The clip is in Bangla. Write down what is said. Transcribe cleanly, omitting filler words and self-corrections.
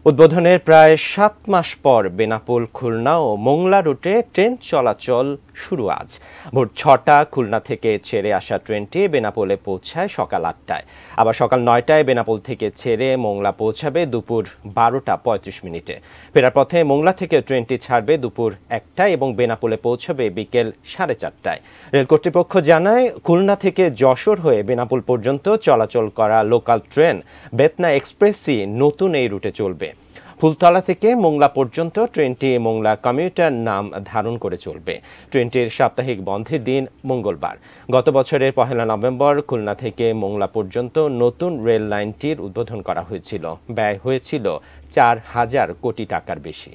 উদ্বোধনের প্রায় ৭ মাস পর বেনাপোল খুলনা ও মোংলা রুটে ট্রেন চলাচল শুরু আজ। ভোর ৬টা খুলনা থেকে ছেড়ে আসা ট্রেনটি বেনাপোলে পৌঁছায় সকাল ৮টায়। আবার সকাল ৯টায় বেনাপোল থেকে ছেড়ে মোংলা পৌঁছাবে দুপুর ১২টা ৩৫ মিনিটে। ফেরার পথে মোংলা থেকে ট্রেনটি ছাড়বে দুপুর ১টায় এবং বেনাপোলে পৌঁছাবে বিকেল ৪:৩০টায়। রেল কর্তৃপক্ষ জানায়, খুলনা থেকে যশোর হয়ে বেনাপোল পর্যন্ত চলাচল করা লোকাল ট্রেন বেতনা এক্সপ্রেসই নতুন এই রুটে চলবে। ফুলতলা থেকে মোংলা পর্যন্ত ট্রেনটি মোংলা কমিউটার নাম ধারণ করে চলবে। ট্রেনটির সাপ্তাহিক বন্ধের দিন মঙ্গলবার। গত বছরের ১ নভেম্বর খুলনা থেকে মোংলা পর্যন্ত নতুন রেল লাইনটির উদ্বোধন করা হয়েছিল। ব্যয় হয়েছিল ৪,০০০ কোটি টাকার বেশি।